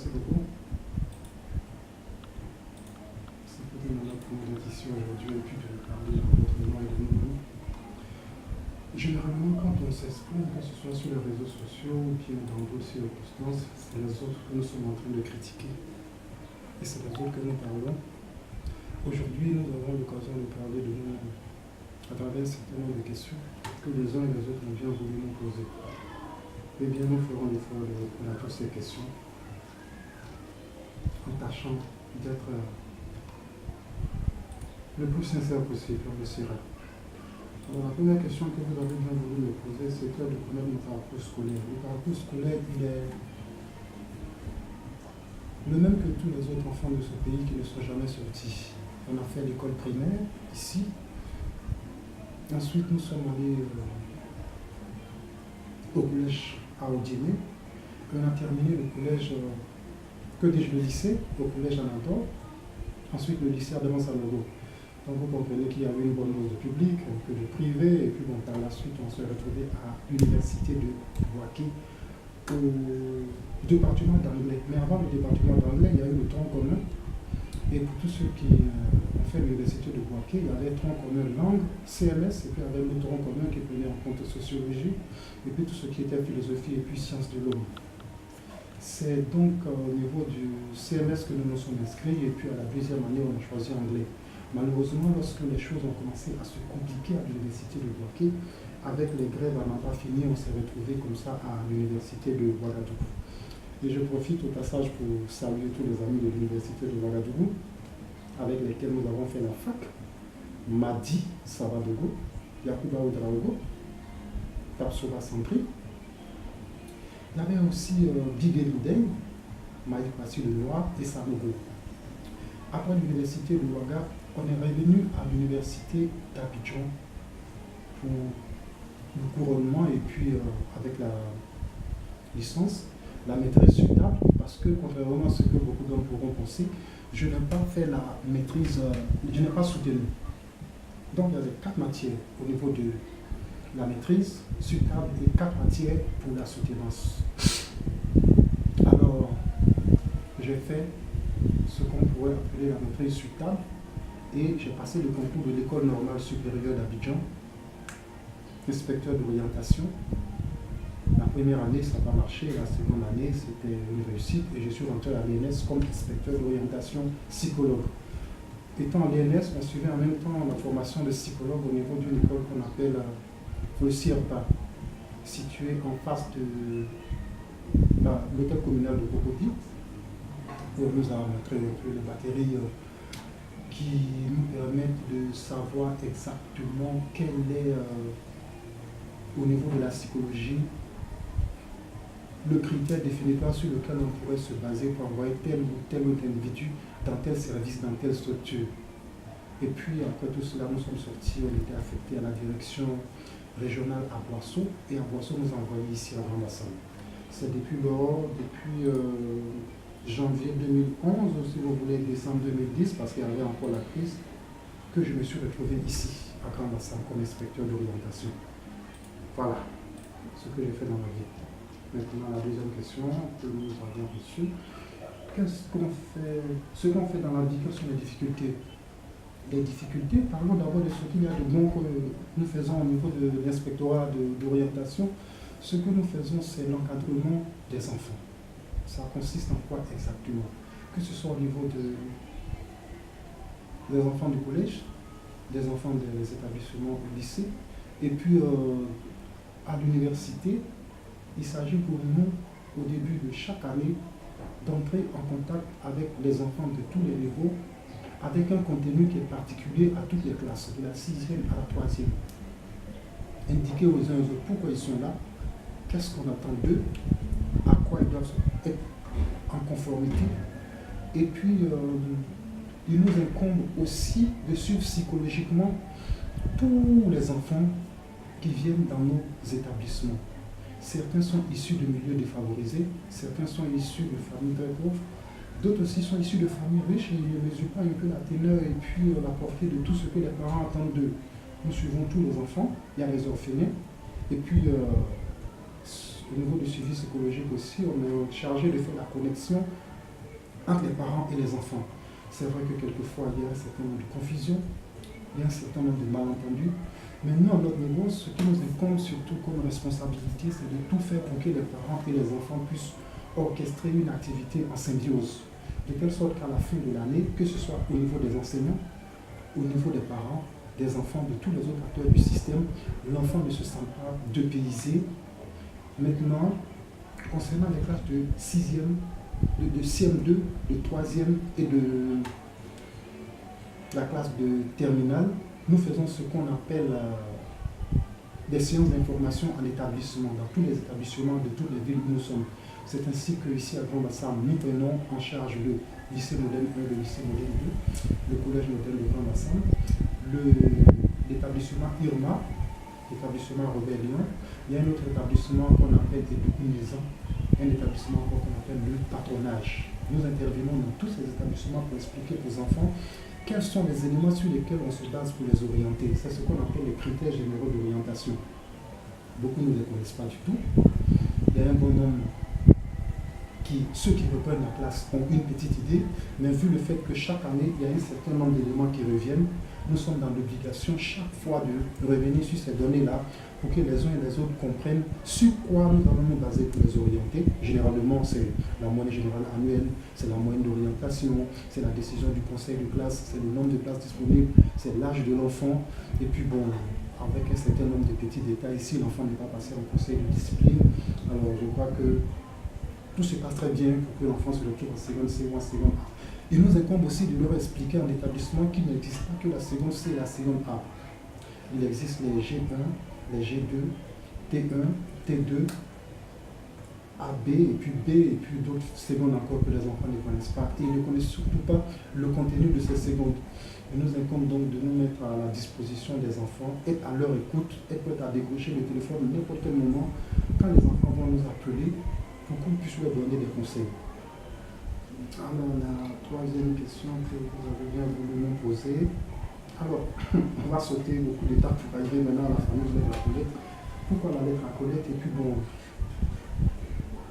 merci beaucoup. C'est peut-être mon première ici aujourd'hui et puis de parler de votre nom et de nos noms. Généralement, quand on s'exprime, que ce soit sur les réseaux sociaux ou bien dans d'autres circonstances, c'est les autres que nous sommes en train de critiquer. Et c'est les autres que nous parlons. Aujourd'hui, nous avons l'occasion de parler de nous-mêmes à travers un certain nombre de questions que les uns et les autres ont bien voulu nous poser. Eh bien, nous ferons l'effort de répondre à toutes ces questions en tâchant d'être le plus sincère possible, on le sera. Alors, la première question que vous avez bien voulu me poser, c'était de connaître notre parcours scolaire. Le parcours scolaire, il est le même que tous les autres enfants de ce pays qui ne sont jamais sortis. On a fait l'école primaire ici. Ensuite, nous sommes allés au collège à Odiéné. On a terminé le collège, que dis-je, le lycée, au collège à Nantor. Ensuite, le lycée à Devant-Sanogo. Donc, vous comprenez qu'il y avait une bonne dose de public, un peu de privé, et puis bon, par la suite, on s'est retrouvé à l'université de Bouaké, au département d'anglais. Mais avant le département d'anglais, il y a eu le tronc commun. Et pour tous ceux qui ont fait l'université de Bouaké, il y avait le tronc commun langue, CMS, et puis il y avait le tronc commun qui prenait en compte sociologie, et puis tout ce qui était philosophie et puis sciences de l'homme. C'est donc au niveau du CMS que nous nous sommes inscrits, et puis à la deuxième année, on a choisi anglais. Malheureusement, lorsque les choses ont commencé à se compliquer à l'université de Bouaké, avec les grèves à n'en pas fini, on s'est retrouvé comme ça à l'université de Ouagadougou. Et je profite au passage pour saluer tous les amis de l'université de Ouagadougou, avec lesquels nous avons fait la fac. Madi Savadogo, Yakuba Oudraogo, Tapsoba Santri. Il y avait aussi Biguelideng, Maïk Passi de Noir et Sanogo. Après l'université de Ouaga, on est revenu à l'université d'Abidjan pour le couronnement et puis avec la licence, la maîtrise sur table, parce que contrairement à ce que beaucoup d'hommes pourront penser, je n'ai pas fait la maîtrise, je n'ai pas soutenu. Donc il y avait 4 matières au niveau de la maîtrise sur table et 4 matières pour la soutenance. Alors, j'ai fait ce qu'on pourrait appeler la maîtrise sur table et j'ai passé le concours de l'école normale supérieure d'Abidjan, inspecteur d'orientation. La première année, ça n'a pas marché, la seconde année, c'était une réussite et je suis rentré à l'ENS comme inspecteur d'orientation psychologue. Étant à l'ENS, on suivait en même temps la formation de psychologue au niveau d'une école qu'on appelle le CIRPA, située en face de l'hôtel communal de Cocody, où on nous a montré un peu les batteries qui nous permettent de savoir exactement quel est, au niveau de la psychologie, le critère définitoire sur lequel on pourrait se baser pour envoyer tel ou tel autre individu dans tel service, dans telle structure. Et puis après tout cela, nous sommes sortis, on était affectés à la direction régionale à Boisseau, et à Boisseau nous a envoyés ici à Grand-Bassam. C'est depuis lors, depuis janvier 2011, si vous voulez, décembre 2010, parce qu'il y avait encore la crise, que je me suis retrouvé ici, à Grand-Bassam, comme inspecteur d'orientation. Voilà ce que j'ai fait dans ma vie. Maintenant, la deuxième question que nous avons reçue. Ce qu'on fait dans la vie, quelles sont les difficultés? Les difficultés, parlons d'abord de ce qu'il y a de bon que nous faisons au niveau de l'inspectorat d'orientation. Ce que nous faisons, c'est l'encadrement des enfants. Ça consiste en quoi exactement? Que ce soit au niveau des enfants du collège, des enfants des établissements au lycée, et puis à l'université, il s'agit pour nous, au début de chaque année, d'entrer en contact avec les enfants de tous les niveaux, avec un contenu qui est particulier à toutes les classes, de la 6e à la 3e. Indiquer aux uns et aux autres pourquoi ils sont là, qu'est-ce qu'on attend d'eux, à quoi ils doivent être en conformité. Et puis, il nous incombe aussi de suivre psychologiquement tous les enfants qui viennent dans nos établissements. Certains sont issus de milieux défavorisés, certains sont issus de familles très pauvres, d'autres aussi sont issus de familles riches et ils ne mesurent pas un peu la teneur et puis la portée de tout ce que les parents attendent d'eux. Nous suivons tous les enfants, il y a les orphelins, et puis au niveau du suivi psychologique aussi, on est chargé de faire la connexion entre les parents et les enfants. C'est vrai que quelquefois, il y a un certain nombre de confusions, il y a un certain nombre de malentendus. Mais nous, à notre niveau, ce qui nous incombe surtout comme responsabilité, c'est de tout faire pour que les parents et les enfants puissent orchestrer une activité en symbiose. De telle sorte qu'à la fin de l'année, que ce soit au niveau des enseignants, au niveau des parents, des enfants, de tous les autres acteurs du système, l'enfant ne se sent pas dépaysé. Maintenant, concernant les classes de 6e, de CM2, de 3e et de la classe de terminale, nous faisons ce qu'on appelle des séances d'information en établissement, dans tous les établissements de toutes les villes où nous sommes. C'est ainsi qu'ici à Grand-Bassam, nous prenons en charge le lycée moderne 1, le lycée moderne 2, le collège moderne de Grand-Bassam, l'établissement IRMA, l'établissement Rebellion. Il y a un autre établissement qu'on appelle Edoukounizan, un établissement qu'on appelle le patronage. Nous intervenons dans tous ces établissements pour expliquer aux enfants quels sont les éléments sur lesquels on se base pour les orienter. C'est ce qu'on appelle les critères généraux d'orientation. Beaucoup ne les connaissent pas du tout. Il y a un bon nombre ceux qui reprennent la classe ont une petite idée, mais vu le fait que chaque année, il y a un certain nombre d'éléments qui reviennent, nous sommes dans l'obligation chaque fois de revenir sur ces données-là pour que les uns et les autres comprennent sur quoi nous allons nous baser pour les orienter. Généralement, c'est la moyenne générale annuelle, c'est la moyenne d'orientation, c'est la décision du conseil de classe, c'est le nombre de places disponibles, c'est l'âge de l'enfant. Et puis bon, avec un certain nombre de petits détails, si l'enfant n'est pas passé en conseil de discipline, alors je crois que tout se passe très bien pour que l'enfant se retrouve en seconde C ou en seconde A. Il nous incombe aussi de leur expliquer en établissement qu'il n'existe pas que la seconde C et la seconde A. Il existe les G1, les G2, T1, T2, AB et puis d'autres secondes encore que les enfants ne connaissent pas. Et ils ne connaissent surtout pas le contenu de ces secondes. Il nous incombe donc de nous mettre à la disposition des enfants, être à leur écoute, être prêt à décrocher le téléphone à n'importe quel moment quand les enfants vont nous appeler pour qu'on puisse leur donner des conseils. Alors, la troisième question que vous avez bien voulu nous poser. Alors, on va sauter beaucoup d'étapes pour arriver maintenant à la fameuse lettre à Colette. Pourquoi la lettre à Colette? Et puis bon,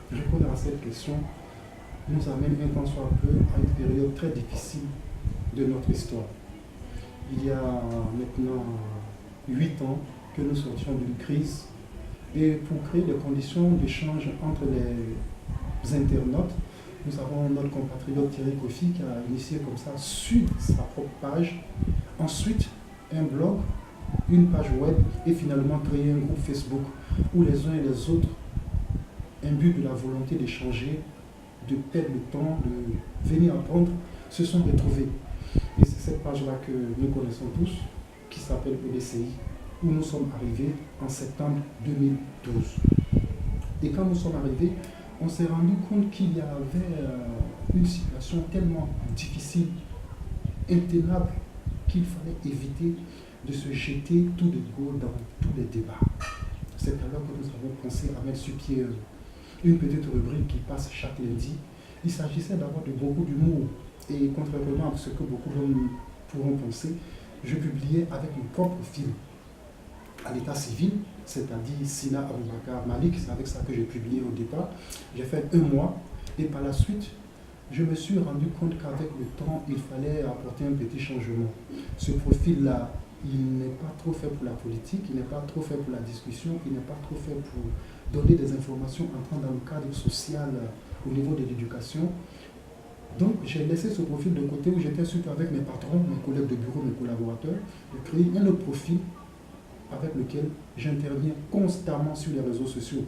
répondre à cette question nous amène un temps soit peu à une période très difficile de notre histoire. Il y a maintenant 8 ans que nous sortions d'une crise. Et pour créer des conditions d'échange entre les internautes, nous avons notre compatriote Thierry Kofi qui a initié comme ça sur sa propre page, ensuite un blog, une page web et finalement créé un groupe Facebook où les uns et les autres, imbus de la volonté d'échanger, de perdre le temps, de venir apprendre, se sont retrouvés. Et c'est cette page-là que nous connaissons tous, qui s'appelle EDCI, où nous sommes arrivés en septembre 2012. Et quand nous sommes arrivés, on s'est rendu compte qu'il y avait une situation tellement difficile, intenable, qu'il fallait éviter de se jeter tout de go dans tous les débats. C'est alors que nous avons pensé à mettre sur pied une petite rubrique qui passe chaque lundi. Il s'agissait d'avoir de beaucoup d'humour. Et contrairement à ce que beaucoup d'hommes pourront penser, je publiais avec mon propre film à l'état civil, c'est-à-dire Sina Aboubakar Malik, c'est avec ça que j'ai publié au départ. J'ai fait 1 mois et par la suite, je me suis rendu compte qu'avec le temps, il fallait apporter un petit changement. Ce profil-là, il n'est pas trop fait pour la politique, il n'est pas trop fait pour la discussion, il n'est pas trop fait pour donner des informations entrant dans le cadre social au niveau de l'éducation. Donc, j'ai laissé ce profil de côté où j'étais surtout avec mes patrons, mes collègues de bureau, mes collaborateurs, de créer un autre profil avec lequel j'interviens constamment sur les réseaux sociaux.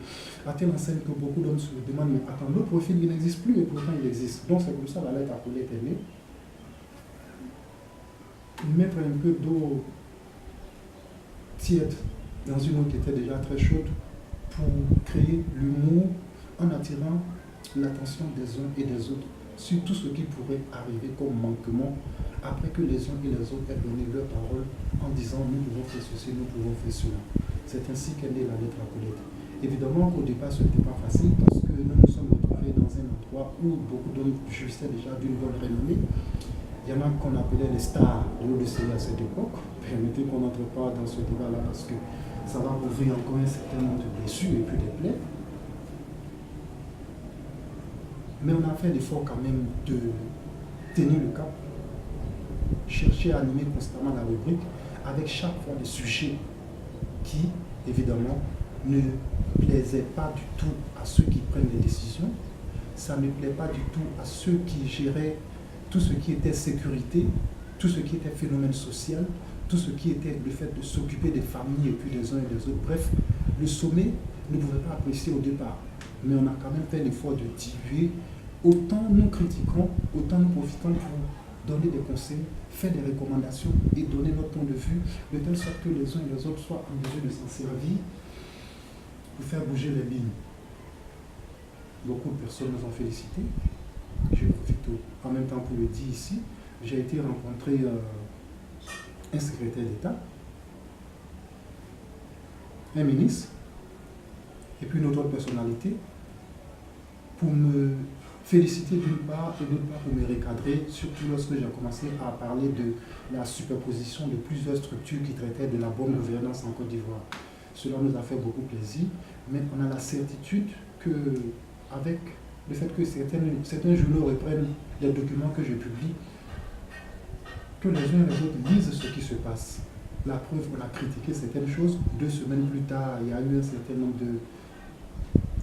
À telle enseigne que beaucoup d'hommes se demandent, mais attends, le profil il n'existe plus et pourtant il existe. Donc c'est comme ça la lettre à Colette est née. Mettre un peu d'eau tiède dans une eau qui était déjà très chaude pour créer l'humour en attirant l'attention des uns et des autres sur tout ce qui pourrait arriver comme manquement après que les uns et les autres aient donné leur parole en disant nous pouvons faire ceci, nous pouvons faire cela. C'est ainsi qu'est née la lettre à Colette. Évidemment qu'au départ ce n'était pas facile parce que nous nous sommes retrouvés dans un endroit où beaucoup d'hommes jouissaient déjà d'une bonne renommée. Il y en a qu'on appelait les stars de l'ODCI à cette époque. Permettez qu'on n'entre pas dans ce débat-là parce que ça va ouvrir encore un certain nombre de blessures et puis des plaies. Mais on a fait l'effort quand même de tenir le cap, chercher à animer constamment la rubrique avec chaque fois des sujets qui, évidemment, ne plaisaient pas du tout à ceux qui prennent les décisions. Ça ne plaît pas du tout à ceux qui géraient tout ce qui était sécurité, tout ce qui était phénomène social, tout ce qui était le fait de s'occuper des familles et puis des uns et des autres. Bref, le sommet ne pouvait pas apprécier au départ. Mais on a quand même fait l'effort de diluer. Autant nous critiquons, autant nous profitons pour donner des conseils, faire des recommandations et donner notre point de vue, de telle sorte que les uns et les autres soient en mesure de s'en servir pour faire bouger les lignes. Beaucoup de personnes nous ont félicités. Je profite en même temps pour le dire ici. J'ai été rencontrer un secrétaire d'État, un ministre, et puis une autre personnalité, pour me féliciter d'une part et d'autre part pour me recadrer, surtout lorsque j'ai commencé à parler de la superposition de plusieurs structures qui traitaient de la bonne gouvernance en Côte d'Ivoire. Cela nous a fait beaucoup plaisir, mais on a la certitude que, avec le fait que certains journaux reprennent les documents que je publie, que les uns et les autres lisent ce qui se passe. La preuve, on a critiqué certaines choses. 2 semaines plus tard, il y a eu un certain nombre de,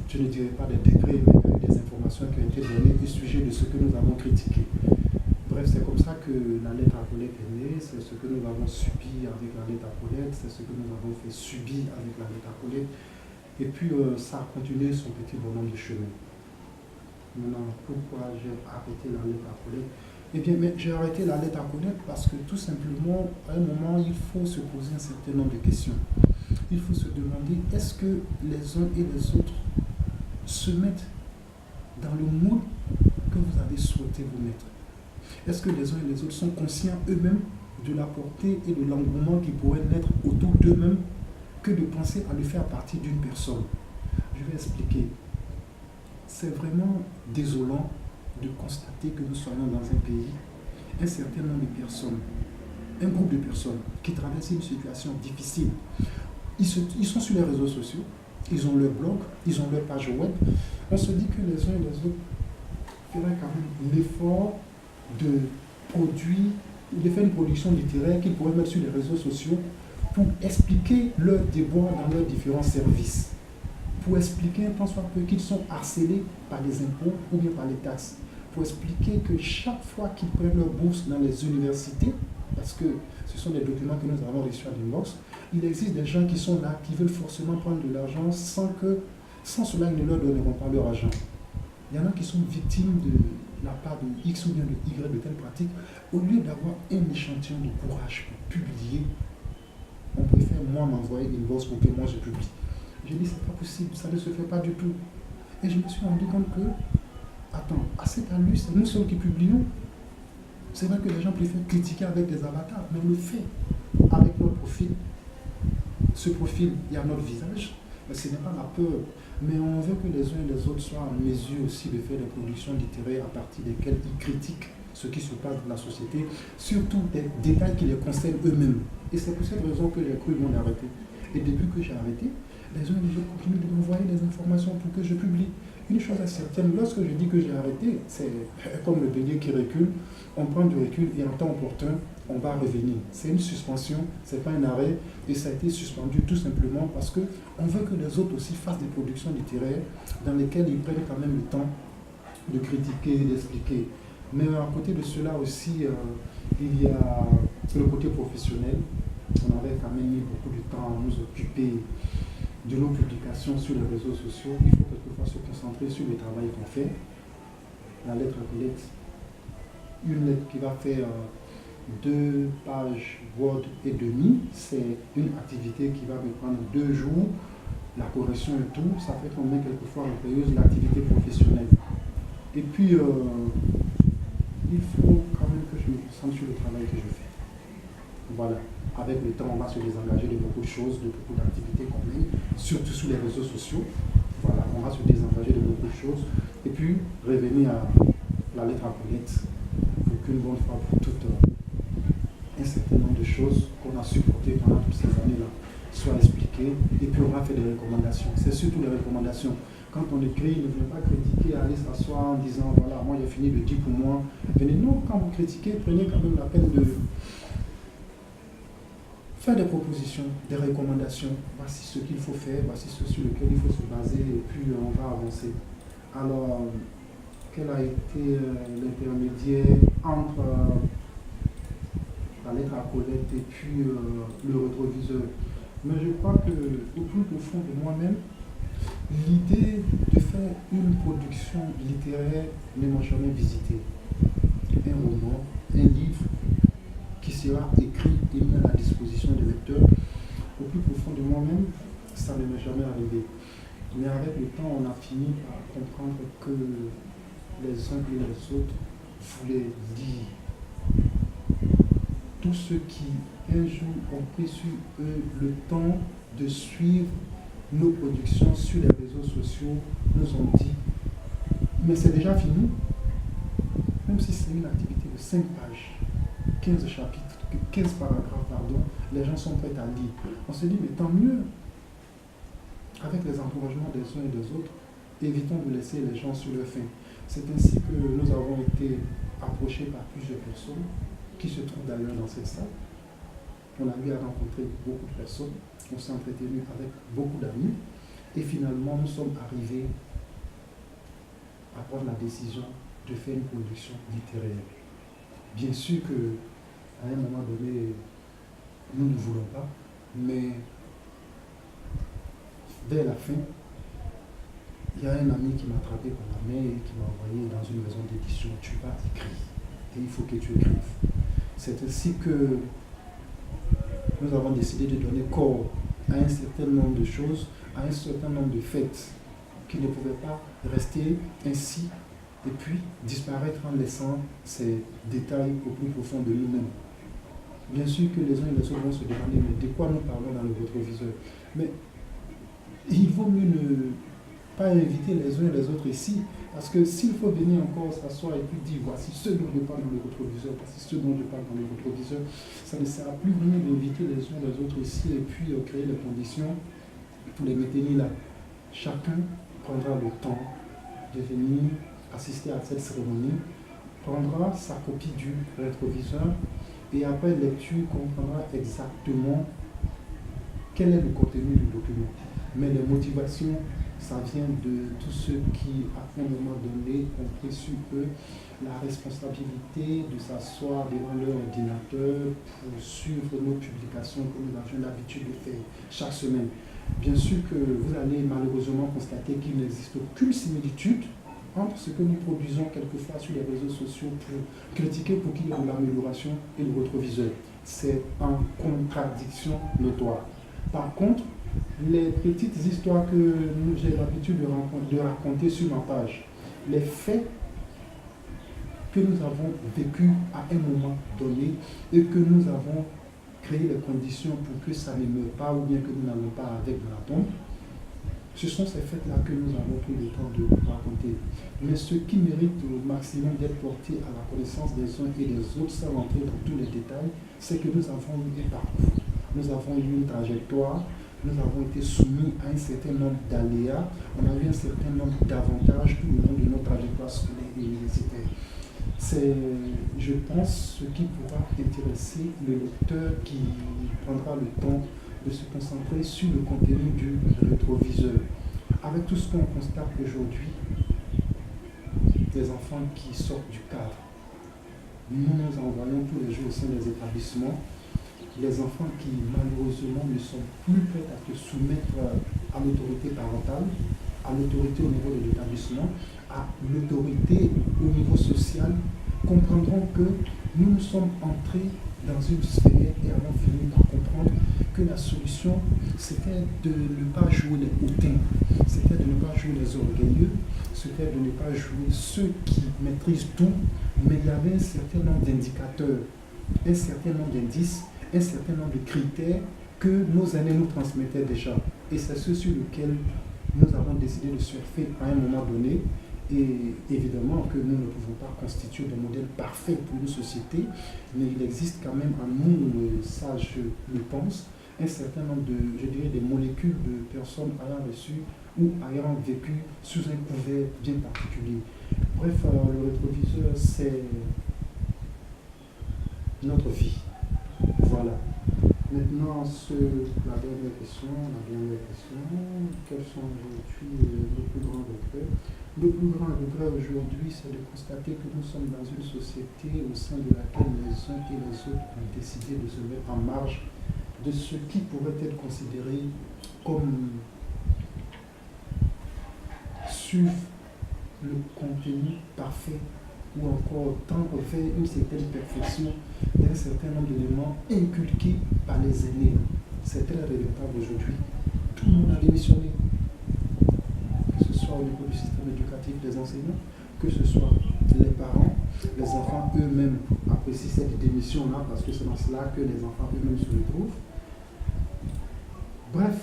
je ne dirais pas des décrets, mais il y a eu des informations qui ont été données au sujet de ce que nous avons critiqué. Bref, c'est comme ça que la lettre à Colette est née, c'est ce que nous avons subi avec la lettre à Colette, c'est ce que nous avons fait subir avec la lettre à Colette. Et puis, ça a continué son petit bonhomme de chemin. Maintenant, pourquoi j'ai arrêté la lettre à Colette? Eh bien, j'ai arrêté la lettre à Colette parce que tout simplement, à un moment, il faut se poser un certain nombre de questions. Il faut se demander, est-ce que les uns et les autres se mettent dans le moule que vous avez souhaité vous mettre? Est-ce que les uns et les autres sont conscients eux-mêmes de la portée et de l'engouement qui pourrait naître autour d'eux-mêmes que de penser à le faire partie d'une personne? Je vais expliquer. C'est vraiment désolant de constater que nous soyons dans un pays, un certain nombre de personnes, un groupe de personnes qui traversent une situation difficile. Ils sont sur les réseaux sociaux, ils ont leur blog, ils ont leur page web. On se dit que les uns et les autres feraient quand même l'effort de produire, de faire une production littéraire qu'ils pourraient mettre sur les réseaux sociaux pour expliquer leurs déboires dans leurs différents services. Pour expliquer un tant soit peu qu'ils sont harcelés par les impôts ou bien par les taxes. Pour expliquer que chaque fois qu'ils prennent leur bourse dans les universités, parce que ce sont des documents que nous avons reçus à l'inbox, il existe des gens qui sont là, qui veulent forcément prendre de l'argent sans cela, ils ne leur donneront pas leur argent. Il y en a qui sont victimes de la part de X ou bien de Y de telles pratiques. Au lieu d'avoir un échantillon de courage pour publier, on préfère moi m'envoyer une bourse pour que moi je publie. J'ai dit, c'est pas possible, ça ne se fait pas du tout. Et je me suis rendu compte que, attends, à cet allure, c'est nous seuls qui publions. C'est vrai que les gens préfèrent critiquer avec des avatars, mais on le fait avec notre profil. Ce profil, il y a notre visage, mais ce n'est pas la peur. Mais on veut que les uns et les autres soient en mesure aussi de faire des productions littéraires à partir desquelles ils critiquent ce qui se passe dans la société, surtout des détails qui les concernent eux-mêmes. Et c'est pour cette raison que j'ai cru m'en arrêter. Et depuis que j'ai arrêté, les uns et les autres continuent de m'envoyer des informations pour que je publie. Une chose est certaine, lorsque je dis que j'ai arrêté, c'est comme le bélier qui recule, on prend du recul et en temps opportun, on va revenir. C'est une suspension, ce n'est pas un arrêt, et ça a été suspendu tout simplement parce qu'on veut que les autres aussi fassent des productions littéraires dans lesquelles ils prennent quand même le temps de critiquer, d'expliquer. Mais à côté de cela aussi, il y a le côté professionnel. On avait quand même mis beaucoup de temps à nous occuper de nos publications sur les réseaux sociaux. Il faut quelquefois se concentrer sur le travail qu'on fait. La lettre à Colette, une lettre qui va faire 2 pages Word et demi, c'est une activité qui va me prendre 2 jours. La correction et tout, ça fait qu'on met quelquefois en période l'activité professionnelle. Et puis, il faut quand même que je me concentre sur le travail que je fais. Voilà. Avec le temps, on va se désengager de beaucoup de choses, de beaucoup d'activités qu'on mène, surtout sur les réseaux sociaux. Voilà, on va se désengager de beaucoup de choses. Et puis, revenir à la lettre à Colette, pour qu'une bonne fois pour toutes, un certain nombre de choses qu'on a supportées pendant toutes ces années-là soit expliqué, et puis on va faire des recommandations. C'est surtout les recommandations. Quand on écrit, ne venez pas critiquer, aller s'asseoir en disant, voilà, moi j'ai fini de dire pour moi. Venez, non, quand vous critiquez, prenez quand même la peine de faire des propositions, des recommandations. Voici ce qu'il faut faire, voici ce sur lequel il faut se baser, et puis on va avancer. Alors, quel a été l'intermédiaire entre la lettre à Colette et puis le rétroviseur? Mais je crois que au plus profond de moi-même, l'idée de faire une production littéraire ne m'a jamais visité. Un roman, un livre qui sera écrit et mis à la disposition des lecteurs, au plus profond de moi-même, ça ne m'est jamais arrivé. Mais avec le temps, on a fini par comprendre que les uns et les autres voulaient lire. Tous ceux qui, un jour, ont pris sur eux le temps de suivre nos productions sur les réseaux sociaux, nous ont dit, mais c'est déjà fini. Même si c'est une activité de 5 pages, 15 chapitres, 15 paragraphes, pardon, les gens sont prêts à lire. On se dit, mais tant mieux. Avec les encouragements des uns et des autres, évitons de laisser les gens sur leur faim. C'est ainsi que nous avons été approchés par plusieurs personnes qui se trouvent d'ailleurs dans cette salle. On a eu à rencontrer beaucoup de personnes, on s'est entretenu avec beaucoup d'amis et finalement nous sommes arrivés à prendre la décision de faire une production littéraire. Bien sûr qu'à un moment donné, nous ne voulons pas, mais vers la fin, il y a un ami qui m'a attrapé par la main et qui m'a envoyé dans une maison d'édition. Tu vas écrire et il faut que tu écrives. C'est ainsi que nous avons décidé de donner corps à un certain nombre de choses, à un certain nombre de faits qui ne pouvaient pas rester ainsi et puis disparaître en laissant ces détails au plus profond de nous-mêmes. Bien sûr que les uns et les autres vont se demander mais de quoi nous parlons dans le rétroviseur. Mais il vaut mieux ne pas inviter les uns et les autres ici, parce que s'il faut venir encore s'asseoir et puis dire voici ce dont je parle dans le rétroviseur, voici ce dont je parle dans le rétroviseur, ça ne sert à plus venir d'inviter les uns et les autres ici et puis créer les conditions pour les maintenir là. Chacun prendra le temps de venir assister à cette cérémonie, prendra sa copie du rétroviseur et après lecture comprendra exactement quel est le contenu du document. Mais les motivations, ça vient de tous ceux qui, à un moment donné, ont pris sur eux la responsabilité de s'asseoir devant leur ordinateur pour suivre nos publications que nous avions l'habitude de faire chaque semaine. Bien sûr que vous allez malheureusement constater qu'il n'existe aucune similitude entre ce que nous produisons quelquefois sur les réseaux sociaux pour critiquer pour qu'il y ait de l'amélioration et le rétroviseur. C'est en contradiction notoire. Par contre, les petites histoires que j'ai l'habitude de raconter sur ma page, les faits que nous avons vécus à un moment donné et que nous avons créé les conditions pour que ça ne meure pas ou bien que nous n'allons pas avec dans la tombe, ce sont ces faits-là que nous avons pris le temps de raconter. Mais ce qui mérite au maximum d'être porté à la connaissance des uns et des autres, sans rentrer dans tous les détails, c'est que nous avons eu un parcours, nous avons eu une trajectoire, nous avons été soumis à un certain nombre d'aléas, on a eu un certain nombre d'avantages tout le long de notre trajectoire scolaire et universitaire. C'est, je pense, ce qui pourra intéresser le lecteur qui prendra le temps de se concentrer sur le contenu du rétroviseur. Avec tout ce qu'on constate aujourd'hui, des enfants qui sortent du cadre, nous nous envoyons tous les jours au sein des établissements, les enfants qui malheureusement ne sont plus prêts à se soumettre à l'autorité parentale, à l'autorité au niveau de l'établissement, à l'autorité au niveau social, comprendront que nous sommes entrés dans une sphère et avons fini par comprendre que la solution, c'était de ne pas jouer les hautains, c'était de ne pas jouer les orgueilleux, c'était de ne pas jouer ceux qui maîtrisent tout, mais il y avait un certain nombre d'indicateurs, un certain nombre d'indices, un certain nombre de critères que nos aînés nous transmettaient déjà. Et c'est ceux sur lesquels nous avons décidé de surfer à un moment donné. Et évidemment que nous ne pouvons pas constituer des modèles parfaits pour une société, mais il existe quand même en nous, ça je le pense, un certain nombre de, je dirais, des molécules de personnes ayant reçu ou ayant vécu sous un couvert bien particulier. Bref, le rétroviseur, c'est notre vie. Voilà. Maintenant, la dernière question, quels sont aujourd'hui nos plus grands regrets? Le plus grand regret aujourd'hui, c'est de constater que nous sommes dans une société au sein de laquelle les uns et les autres ont décidé de se mettre en marge de ce qui pourrait être considéré comme suivre le contenu parfait ou encore tendre vers une certaine perfection d'un certain nombre d'éléments inculqués par les aînés. C'est très regrettable aujourd'hui. Tout le monde a démissionné, que ce soit au niveau du système éducatif des enseignants, que ce soit les parents, les enfants eux-mêmes apprécient cette démission-là parce que c'est dans cela que les enfants eux-mêmes se retrouvent. Bref,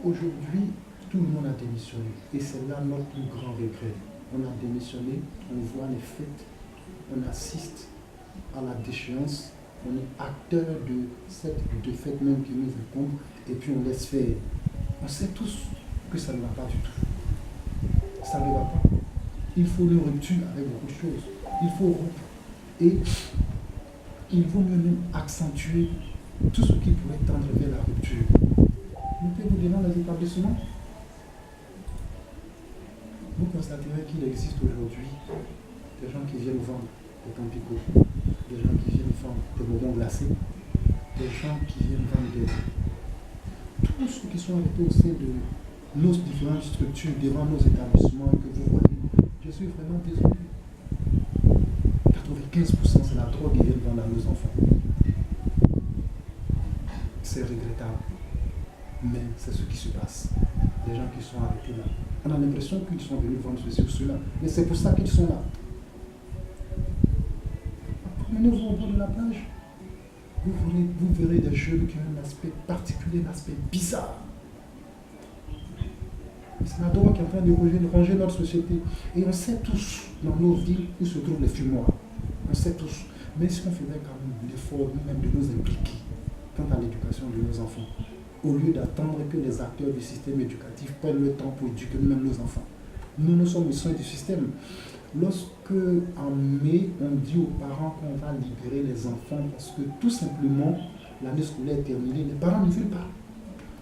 aujourd'hui, tout le monde a démissionné et c'est là notre plus grand regret. On a démissionné, on voit les fêtes, on assiste à la déchéance, on est acteur de cette défaite même qui nous incombe et puis on laisse faire. On sait tous que ça ne va pas du tout. Ça ne va pas. Il faut une rupture avec beaucoup de choses. Il faut rompre. Et il vaut mieux même accentuer tout ce qui pourrait tendre vers la rupture. Mettez-vous devant les établissements. Vous constaterez qu'il existe aujourd'hui des gens qui viennent vendre des tampicots, des gens qui viennent vendre des bonbons glacés, des gens qui viennent vendre tous ceux qui sont arrêtés au sein de nos différentes structures devant nos établissements que vous voyez. Je suis vraiment désolé. 95% c'est la drogue qui vient vendre à nos enfants. C'est regrettable. Mais c'est ce qui se passe. Les gens qui sont arrêtés là. On a l'impression qu'ils sont venus vendre ceci ou cela. Mais c'est pour ça qu'ils sont là. Promenez-vous au bord de la plage. Vous verrez des jeunes qui ont un aspect particulier, un aspect bizarre. C'est la drogue qui est en train de ranger notre société. Et on sait tous dans nos villes où se trouvent les fumoirs. On sait tous. Mais si on faisait quand même l'effort nous-mêmes de nous impliquer quant à l'éducation de nos enfants, au lieu d'attendre que les acteurs du système éducatif prennent le temps pour éduquer nous-mêmes nos enfants. Nous sommes au sein du système. Lorsque en mai, on dit aux parents qu'on va libérer les enfants parce que tout simplement l'année scolaire est terminée, les parents ne veulent pas.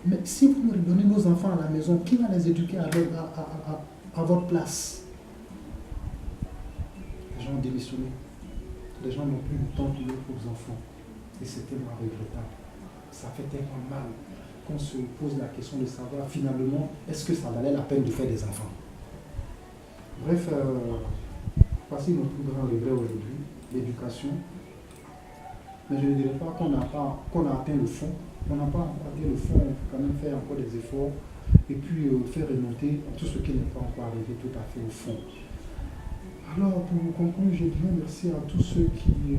Mais si vous nous donnez nos enfants à la maison, qui va les éduquer à votre place? Les gens ont démissionné. Les gens n'ont plus le temps pour leurs propres enfants. Et c'est tellement regrettable. Ça fait tellement mal qu'on se pose la question de savoir finalement, est-ce que ça valait la peine de faire des enfants? Bref, voici notre plus grand regret aujourd'hui, l'éducation. Mais je ne dirais pas qu'on a atteint le fond. On n'a pas encore atteint le fond, on peut quand même faire encore des efforts et puis faire remonter tout ce qui n'est pas encore arrivé tout à fait au fond. Alors, pour conclure, je dirais merci à tous ceux qui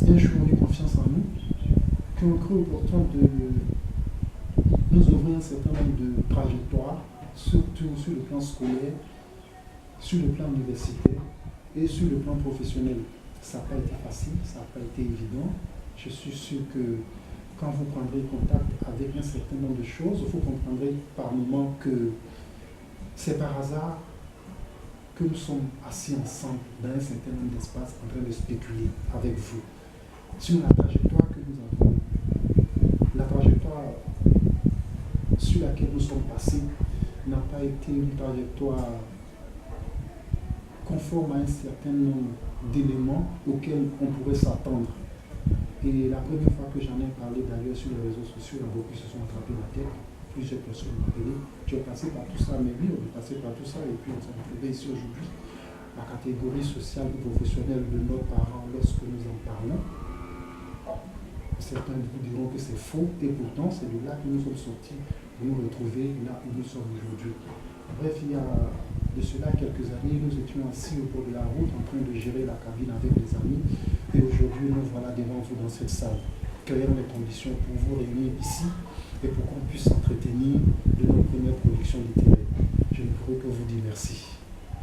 un jour ont eu confiance en nous, qui ont cru opportun de nous ouvrir un certain nombre de trajectoires, surtout sur le plan scolaire, sur le plan universitaire et sur le plan professionnel. Ça n'a pas été facile, ça n'a pas été évident. Je suis sûr que quand vous prendrez contact avec un certain nombre de choses, vous comprendrez par moments que c'est par hasard que nous sommes assis ensemble dans un certain nombre d'espaces en train de spéculer avec vous sur la trajectoire que nous avons, la trajectoire sur laquelle nous sommes passés n'a pas été une trajectoire conforme à un certain nombre d'éléments auxquels on pourrait s'attendre. Et la première fois que j'en ai parlé d'ailleurs sur les réseaux sociaux, beaucoup se sont attrapés la tête, plusieurs personnes m'ont appelé, tu es passé par tout ça, mais oui, on est passé par tout ça, et puis on s'est retrouvé ici aujourd'hui. La catégorie sociale et professionnelle de nos parents lorsque nous en parlons. Certains vous diront que c'est faux, et pourtant c'est de là que nous sommes sortis pour nous retrouver là où nous sommes aujourd'hui. Bref, il y a de cela quelques années, nous étions assis au bord de la route en train de gérer la cabine avec des amis, et aujourd'hui nous voilà devant vous dans cette salle, créant les conditions pour vous réunir ici et pour qu'on puisse s'entretenir de nos premières productions littéraires. Je ne pourrais que vous dire merci.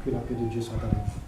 Que la paix de Dieu soit avec vous.